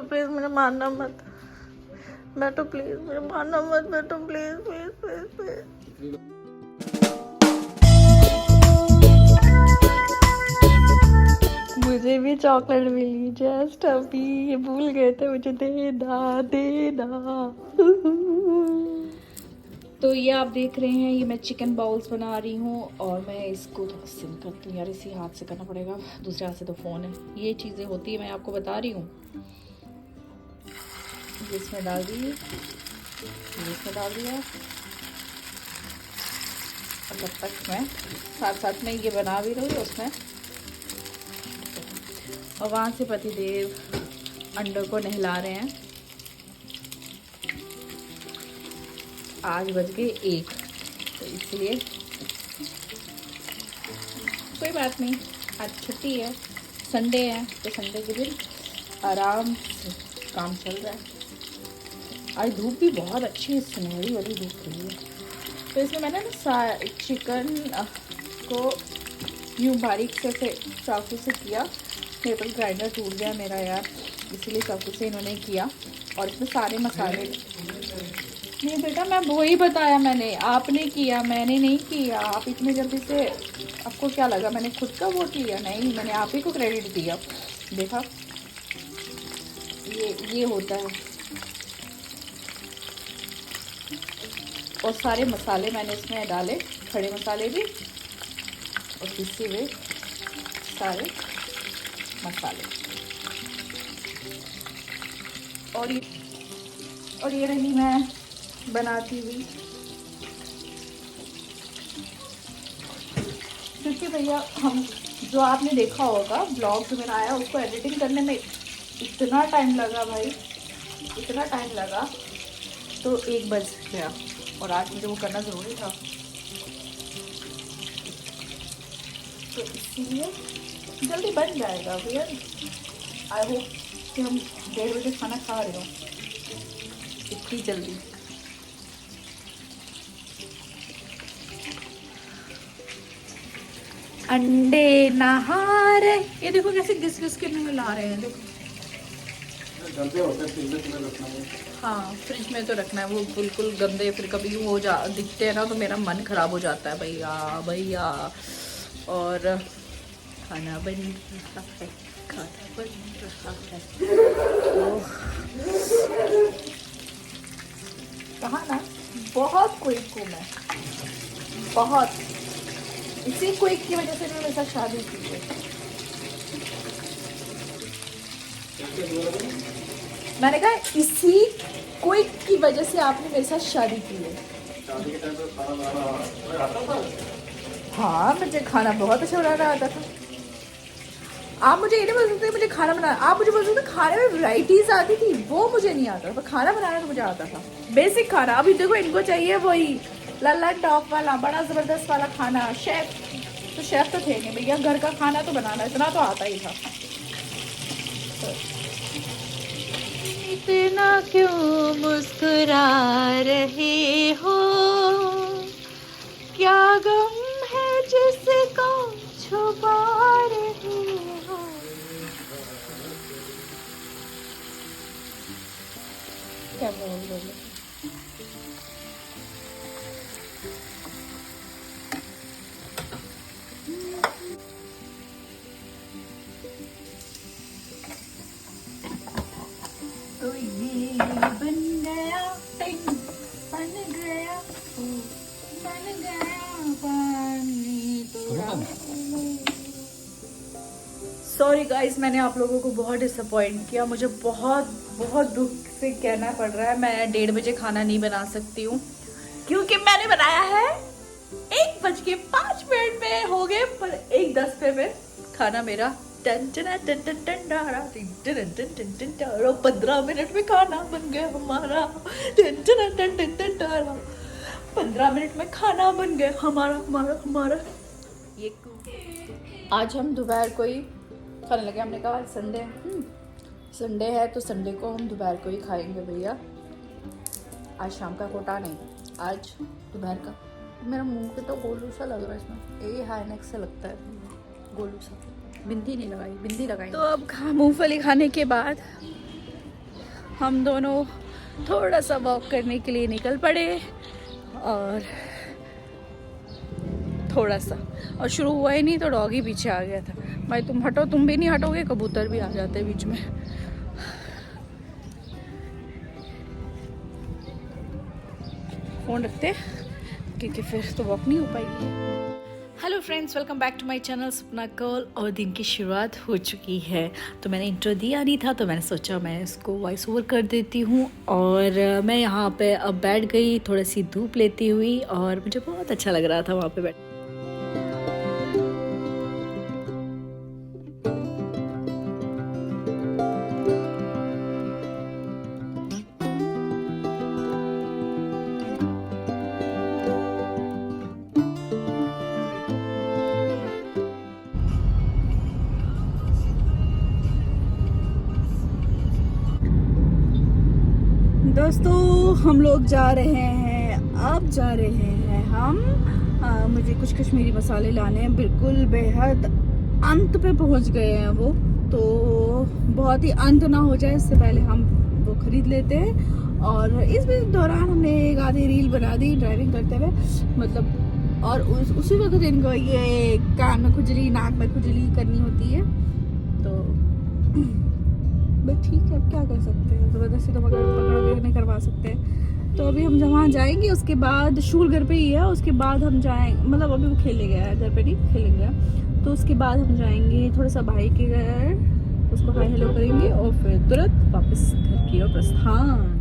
Please मुझे मारना मत, बैठो प्लीज़, मुझे मारना मत, बैठो प्लीज़ प्लीज़ प्लीज़ प्लीज़। मुझे भी चॉकलेट मिली जस्ट अभी, ये भूल गए थे मुझे देना देना। तो ये आप देख रहे हैं, ये मैं चिकन बाउल्स बना रही हूँ और मैं इसको थोड़ा सिम करती हूँ यार, इसी हाथ से करना पड़ेगा, दूसरे हाथ से तो फ़ोन है। ये चीज़ें होती है, मैं आपको बता रही हूँ। इसमें डाल दी, इसमें डाल दिया, और जब तक मैं साथ साथ में ये बना भी रही हूँ उसमें, और वहाँ से पतिदेव अंडों को नहला रहे हैं। आज बज गए 1, तो इसलिए कोई बात नहीं, आज छुट्टी है, संडे है, तो संडे के दिन आराम से काम चल रहा है। आज धूप भी बहुत अच्छी है, सुनहरी वाली धूप रही है। तो इसमें मैंने ना चिकन को यूँ बारीक से चाकू से किया, मेरे पर ग्राइंडर टूट गया मेरा यार, इसीलिए चाकू से इन्होंने किया। और इसमें सारे मसाले, नहीं बेटा मैं वही बताया मैंने, आपने किया, मैंने नहीं किया। आप इतने जल्दी से, आपको क्या लगा मैंने खुद का वो किया? नहीं, मैंने आप ही को क्रेडिट दिया। देखा, ये होता है। और सारे मसाले मैंने इसमें डाले, खड़े मसाले भी और पिसे हुए सारे मसाले। और ये रही मैं बनाती हुई, क्योंकि भैया हम जो आपने देखा होगा ब्लॉग जो मेरा आया, उसको एडिटिंग करने में इतना टाइम लगा भाई, इतना टाइम लगा, तो 1 बज गया। और आज मुझे वो करना ज़रूरी था, तो इसीलिए जल्दी बन जाएगा भैया। आई होप कि हम 1:30 बजे खाना खा रहे हो इतनी जल्दी। अंडे नहा रहे, ये देखो कैसे घिस घिस के नहला रहे हैं, देखो। गंदे होते हैं, फ्रिज में रखना है। हाँ, फ्रिज में तो रखना है, वो बिल्कुल गंदे फिर कभी हो जा दिखते हैं ना, तो मेरा मन खराब हो जाता है भैया भैया। और खाना बन रहा है, खाना बन रहा है। कहा ना, बहुत क्विक हूँ मैं, बहुत। इसी क्विक की वजह से मैंने मेरे साथ शादी की है। मैंने कहा इसी क्विक की वजह से आपने मेरे साथ शादी की है। शादी के टाइम पे खाना बनाना आता था? हाँ, मुझे खाना बहुत अच्छा बनाना आता था। आप मुझे ये नहीं बोल सकते मुझे खाना बनाना, आप मुझे बोल सकते खाने में वैराइटीज आती थी, वो मुझे नहीं आता, पर खाना बनाना तो मुझे आता था, बेसिक खाना। अभी देखो इनको चाहिए वही लल्लन टॉप वाला बड़ा ज़बरदस्त वाला खाना। शेफ तो शेफ तो थे नहीं भैया, घर का खाना तो बनाना इतना तो आता ही था। इतना क्यों मुस्कुरा रहे हो, क्या गम है जिसको छुपा रहे हो। क्या बोल। तो ये बन गया टिंग, बन गया पानी तोड़ा। सॉरी गाइस, मैंने आप लोगों को बहुत डिसअपॉइंट किया, मुझे बहुत बहुत दुख से कहना पड़ रहा है। मैं 1:30 बजे खाना नहीं बना सकती हूँ, क्योंकि मैंने बनाया है 1:05 में हो गए, पर 1:10 पे खाना मेरा 15 मिनट में खाना बन गया हमारा। 15 मिनट में खाना बन गया हमारा हमारा हमारा। ये आज हम दोपहर को ही खाने लगे, हमने कहा संडे है तो संडे को हम दोपहर को ही खाएंगे भैया। आज शाम का कोटा नहीं, आज दोपहर का। मेरा मुंह पे तो गोलू सा लग रहा है, इसमें ये हाईनेक से लगता है गोलू सा। बिंदी नहीं लगाई, बिंदी लगाई। तो अब मूंगफली खाने के बाद हम दोनों थोड़ा सा वॉक करने के लिए निकल पड़े और थोड़ा सा, और शुरू हुआ ही नहीं तो डॉगी पीछे आ गया था। भाई तुम हटो, तुम भी नहीं हटोगे, कबूतर भी आ जाते बीच में। फ़ोन रखते क्योंकि फिर तो वॉक नहीं हो पाएगी। Hello friends, welcome back to my channel Sapna girl. और दिन की शुरुआत हो चुकी है, तो मैंने इंट्रो दिया नहीं था तो मैंने सोचा मैं इसको वॉइस ओवर कर देती हूँ। और मैं यहाँ पे अब बैठ गई थोड़ी सी धूप लेती हुई, और मुझे बहुत अच्छा लग रहा था वहाँ पे बैठ। दोस्तों हम लोग जा रहे हैं, अब जा रहे हैं हम मुझे कुछ कश्मीरी मसाले लाने हैं। बिल्कुल बेहद अंत पे पहुंच गए हैं वो, तो बहुत ही अंत ना हो जाए इससे पहले हम वो खरीद लेते हैं। और इस दौरान हमने एक आधी रील बना दी ड्राइविंग करते हुए, मतलब। और उसी वक्त इनको ये कान में खुजली, नाक में खुजली करनी होती है, तो ठीक है, अब क्या कर सकते हैं, ज़बरदस्ती तो पकड़ नहीं करवा सकते। तो अभी हम जहाँ जाएंगे उसके बाद, शूल घर पे ही है, उसके बाद हम जाएंगे, मतलब अभी वो खेले गया है, घर पे नहीं खेलेंगे, तो उसके बाद हम जाएंगे थोड़ा सा भाई के घर, उसको हाय हेलो करेंगे और फिर तुरंत वापस घर की ओर प्रस्थान।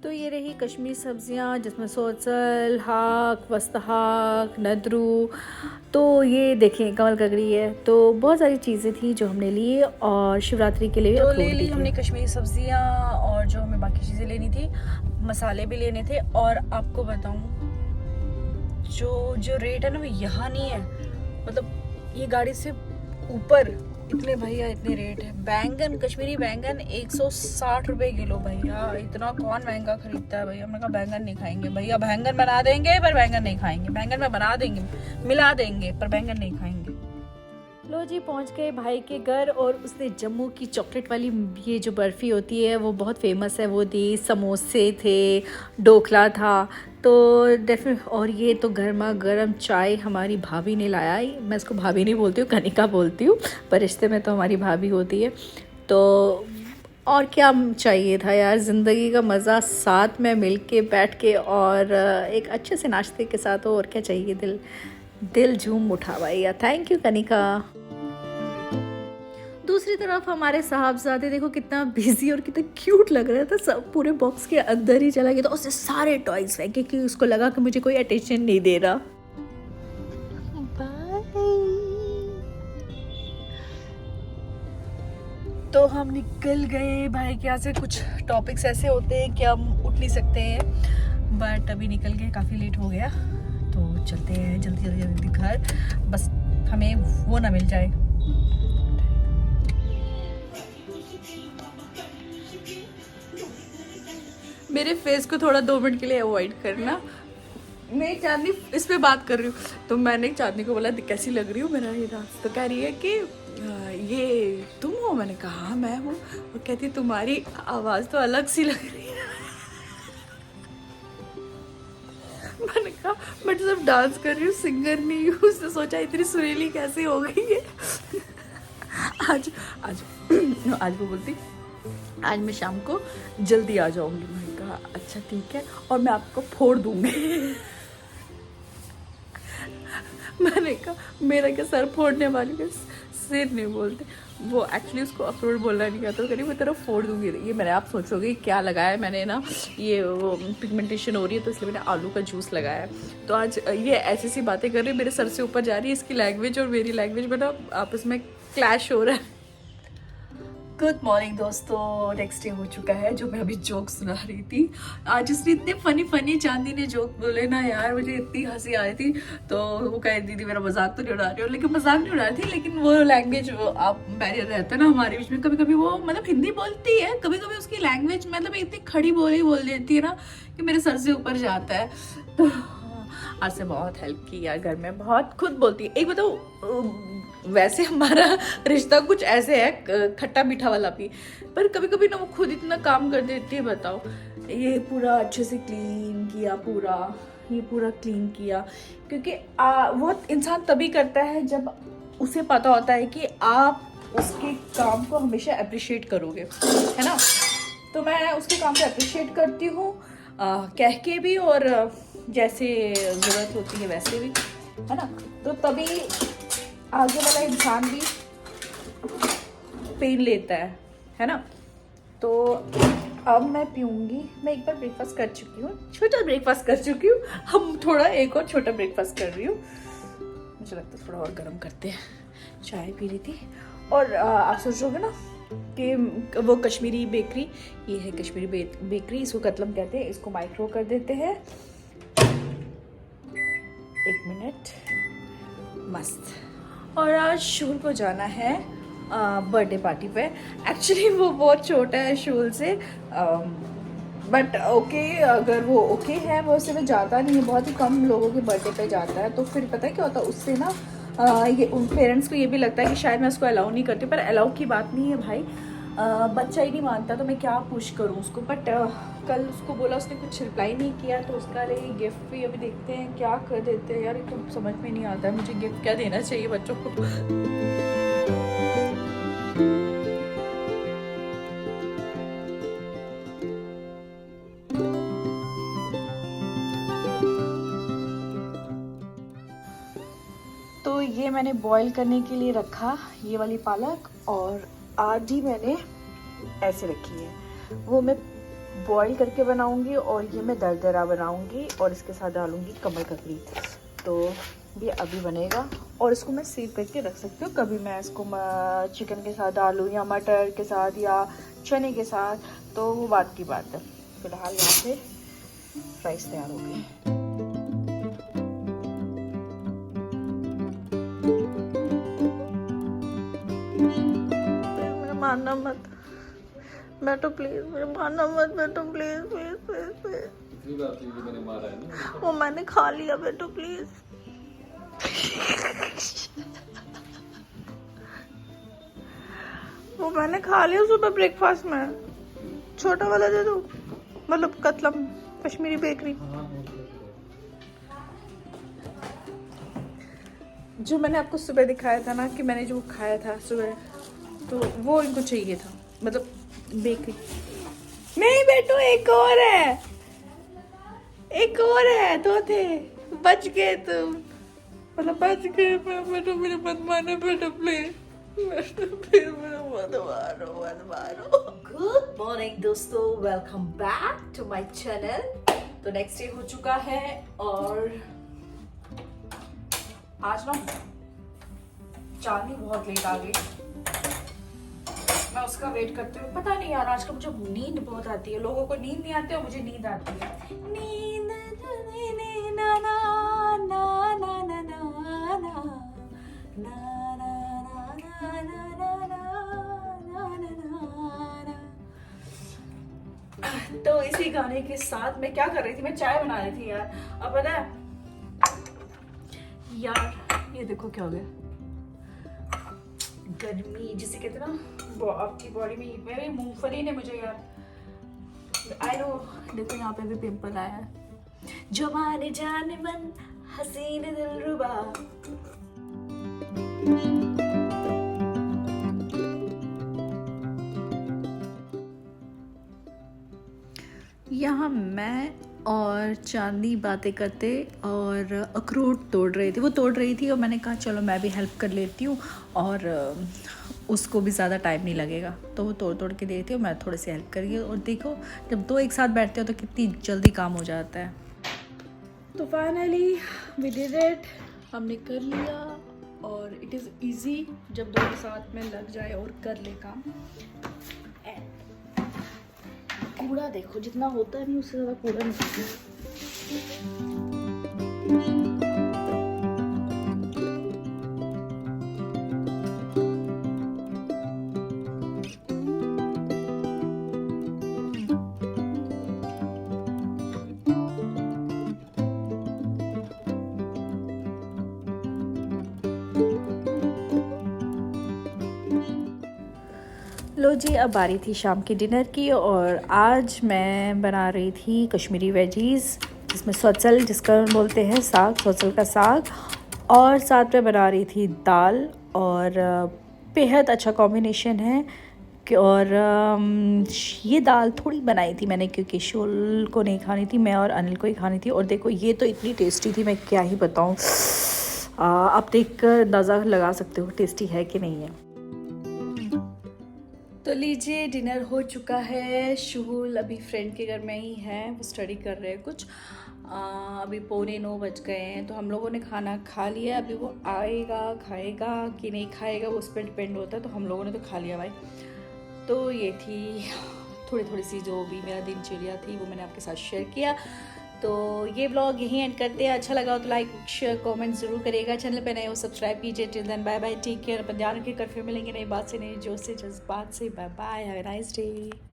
तो ये रही कश्मीरी सब्जियां, जिसमें सोसल, हाक, वस्तहाक, नदरू, तो ये देखें कमल ककड़ी है, तो बहुत सारी चीज़ें थी जो हमने ली। और शिवरात्रि के लिए तो ले ली हमने कश्मीरी सब्जियां, और जो हमें बाकी चीज़ें लेनी थी, मसाले भी लेने थे। और आपको बताऊं, जो रेट है ना वो यहाँ नहीं है, मतलब ये गाड़ी से ऊपर इतने भैया इतने रेट है। बैंगन, कश्मीरी बैंगन 160 रुपए किलो। भैया इतना कौन महंगा खरीदता है भैया। हमने कहा बैंगन नहीं खाएंगे भैया, बैंगन बना देंगे पर बैंगन नहीं खाएंगे। बैंगन में बना देंगे, मिला देंगे, पर बैंगन नहीं खाएंगे। लो जी, पहुंच गए भाई के घर, और उसने जम्मू की चॉकलेट वाली ये जो बर्फ़ी होती है वो बहुत फेमस है, वो दी, समोसे थे, ढोकला था, तो डेफिनेट। और ये तो गर्मा गर्म चाय हमारी भाभी ने लाया ही। मैं इसको भाभी नहीं बोलती हूँ, कनिका बोलती हूँ, पर रिश्ते में तो हमारी भाभी होती है। तो और क्या चाहिए था यार, ज़िंदगी का मज़ा साथ में मिल के बैठ के, और एक अच्छे से नाश्ते के साथ हो, और क्या चाहिए। दिल झूम उठा भैया। Thank you Kanika. दूसरी तरफ हमारे साहबजादे देखो कितना बिजी और कितना क्यूट लग रहा था, सब पूरे बॉक्स के अंदर ही चला गया, तो उसने सारे टॉयज फेंके कि उसको लगा कि मुझे कोई अटेंशन नहीं दे रहा। तो हम निकल गए भाई के यहाँ से। कुछ टॉपिक्स ऐसे होते हैं कि हम उठ नहीं सकते हैं, बट अभी निकल गए, काफ़ी लेट हो गया, तो चलते हैं जल्दी घर, बस हमें वो ना मिल जाए। मेरे फेस को थोड़ा 2 मिनट के लिए अवॉइड करना। मैं चांदनी इस पे बात कर रही हूँ, तो मैंने चांदनी को बोला कैसी लग रही हूँ मेरा ये डांस, तो कह रही है कि ये तुम हो। मैंने कहा हाँ मैं हूँ। वो कहती तुम्हारी आवाज़ तो अलग सी लग रही है। मैंने कहा मैं तो सब डांस कर रही हूँ, सिंगर नहीं हूँ। उसने सोचा इतनी सुरीली कैसे हो गई है। आज वो बोलती आज मैं शाम को जल्दी आ जाऊंगी। मैंने कहा अच्छा ठीक है, और मैं आपको फोड़ दूंगी। मैंने कहा मेरा क्या सर फोड़ने वाली है, सिर नहीं बोलते वो। एक्चुअली उसको अखरोट बोलना नहीं आता, तो कह रही मैं तेरा फोड़ दूंगी। ये मैंने, आप सोचोगे क्या लगाया मैंने ना, ये वो पिगमेंटेशन हो रही है तो इसलिए मैंने आलू का जूस लगाया है। तो आज ये ऐसी सी बातें कर रही है, मेरे सर से ऊपर जा रही है। इसकी लैंग्वेज और मेरी लैंग्वेज में ना आपस में क्लैश हो रहा है। गुड मॉर्निंग दोस्तों, नेक्स्ट डे हो चुका है। जो मैं अभी जोक सुना रही थी, आज उसने इतने फनी चांदी ने जोक बोले ना यार, मुझे इतनी हंसी आ रही थी। तो वो कह दीदी मेरा मजाक तो नहीं उड़ा रही हो, लेकिन मजाक नहीं उड़ा रही थी, लेकिन वो लैंग्वेज आप बैरियर रहता है ना हमारे बीच में। कभी कभी वो मतलब हिंदी बोलती है, कभी कभी उसकी लैंग्वेज मतलब इतनी खड़ी बोली बोल देती है ना कि मेरे सर से ऊपर जाता है। तो आज से बहुत हेल्प की यार, घर में बहुत खुद बोलती है। एक बताओ वैसे हमारा रिश्ता कुछ ऐसे है, खट्टा मीठा वाला भी, पर कभी कभी ना वो खुद इतना काम कर देती है। बताओ, ये पूरा अच्छे से क्लीन किया, पूरा ये पूरा क्लीन किया, क्योंकि वो इंसान तभी करता है जब उसे पता होता है कि आप उसके काम को हमेशा अप्रिशिएट करोगे, है ना। तो मैं उसके काम को अप्रिशिएट करती हूँ, कह के भी और जैसे ज़रूरत होती है वैसे भी, है ना। तो तभी आगे वाला इंसान भी पेन लेता है ना। तो अब मैं पीऊँगी, मैं एक बार ब्रेकफास्ट कर चुकी हूँ, छोटा ब्रेकफास्ट कर चुकी हूँ, हम थोड़ा एक और छोटा ब्रेकफास्ट कर रही हूँ। मुझे लगता है थोड़ा और गर्म करते हैं। चाय पी रही थी और आप सोचोगे ना कि वो कश्मीरी बेकरी, ये है कश्मीरी बेकरी, इसको कतलम कहते हैं। इसको माइक्रो कर देते हैं, 1 मिनट, मस्त। और आज शूल को जाना है बर्थडे पार्टी पे। एक्चुअली वो बहुत छोटा है शूल से, बट ओके, अगर वो ओके है, वो उससे में जाता नहीं है, बहुत ही कम लोगों के बर्थडे पे जाता है। तो फिर पता है क्या होता है उससे ना, ये उन पेरेंट्स को ये भी लगता है कि शायद मैं उसको अलाउ नहीं करती, पर अलाउ की बात नहीं है भाई, बच्चा ही नहीं मानता तो मैं क्या पुश करूँ उसको। बट कल उसको बोला, उसने कुछ रिप्लाई नहीं किया, तो उसका लिए गिफ्ट भी अभी देखते हैं क्या कर देते हैं। यार ये तो समझ में नहीं आता है मुझे गिफ्ट क्या देना चाहिए बच्चों को। तो ये मैंने बॉईल करने के लिए रखा, ये वाली पालक, और आधी मैंने ऐसे रखी है, वो मैं बॉईल करके बनाऊंगी, और ये मैं दरदरा बनाऊंगी और इसके साथ डालूंगी कमल ककड़ी। तो ये अभी बनेगा और इसको मैं सेव करके रख सकती हूँ, कभी मैं इसको चिकन के साथ डालूँ या मटर के साथ या चने के साथ, तो वो बात की बात है। फिलहाल यहाँ पे फ्राइज तैयार हो गई। मारना मत बैठो प्लीज, मुझे मारना मत बैठो प्लीज प्लीज प्लीज प्लीज। बात नहीं कि मैंने मारा है ना, वो मैंने खा लिया बैठो प्लीज। वो मैंने खा लिया सुबह ब्रेकफास्ट में, छोटा वाला दे दो, मतलब कतलम कश्मीरी बेकरी। जो मैंने आपको सुबह दिखाया था ना कि मैंने जो खाया था सुबह, तो वो इनको चाहिए था, मतलब बेकरी। नहीं बेटो, एक और है, एक और है, दो थे, बच गए तुम, मतलब बच गए। बेटो मेरे मत मारो बेटो प्लीज, बेटो फिर मेरा मत मारो, मत मारो। गुड मॉर्निंग दोस्तों, welcome back to my channel. तो नेक्स्ट डे हो चुका है और आज ना चांदनी बहुत लेट आ गई, मैं उसका वेट करते हुए, पता नहीं यार आजकल मुझे नींद बहुत आती है, लोगों को नींद नहीं आती और मुझे नींद आती है। नींद ना ना ना ना ना ना ना ना ना। तो इसी गाने के साथ मैं क्या कर रही थी, मैं चाय बना रही थी यार। अब पता है यार, ये देखो क्या हो गया, गर्मी जिसे कहते हैं ना, आपकी बॉडी में हीट में, मूंगफली ने मुझे यार, आई नो, देखो यहाँ पे भी पिंपल आया है। जवान जान मन हसीन दिलरुबा, यहाँ मैं और चांदनी बातें करते और अखरोट तोड़ रही थी, वो तोड़ रही थी और मैंने कहा चलो मैं भी हेल्प कर लेती हूँ, और उसको भी ज़्यादा टाइम नहीं लगेगा, तो वो तोड़ तोड़ के देती हूँ, मैं थोड़ी सी हेल्प करिए। और देखो जब दो एक साथ बैठते हो तो कितनी जल्दी काम हो जाता है। तो फाइनली वी डिड इट, हमने कर लिया, और इट इज़ ईजी जब दोनों साथ में लग जाए और कर ले काम। कूड़ा देखो जितना होता नहीं उससे ज़्यादा कूड़ा निकलता है। लो जी, अब बारी थी शाम के डिनर की और आज मैं बना रही थी कश्मीरी वेजीज़, जिसमें सोचल जिसका बोलते हैं साग, सोचल का साग, और साथ में बना रही थी दाल। और बेहद अच्छा कॉम्बिनेशन है और ये दाल थोड़ी बनाई थी मैंने क्योंकि शोल को नहीं खानी थी, मैं और अनिल को ही खानी थी। और देखो ये तो इतनी टेस्टी थी, मैं क्या ही बताऊँ। आप देख कर अंदाज़ा लगा सकते हो टेस्टी है कि नहीं है। तो लीजिए, डिनर हो चुका है। शुहुल अभी फ्रेंड के घर में ही है, वो स्टडी कर रहे हैं कुछ। अभी 8:45 बज गए हैं, तो हम लोगों ने खाना खा लिया। अभी वो आएगा, खाएगा कि नहीं खाएगा वो उस पर डिपेंड होता है। तो हम लोगों ने तो खा लिया भाई। तो ये थी थोड़ी सी जो भी मेरा दिनचर्या थी, वो मैंने आपके साथ शेयर किया। तो ये व्लॉग यहीं एंड करते हैं। अच्छा लगा हो तो लाइक शेयर कमेंट ज़रूर करिएगा। चैनल पे नए हो सब्सक्राइब कीजिए। Till then bye bye, take care. अपन ध्यान रखिए, फिर मिलेंगे नई बात से, नई जोश से, जज्बात से। Bye bye, have a nice day.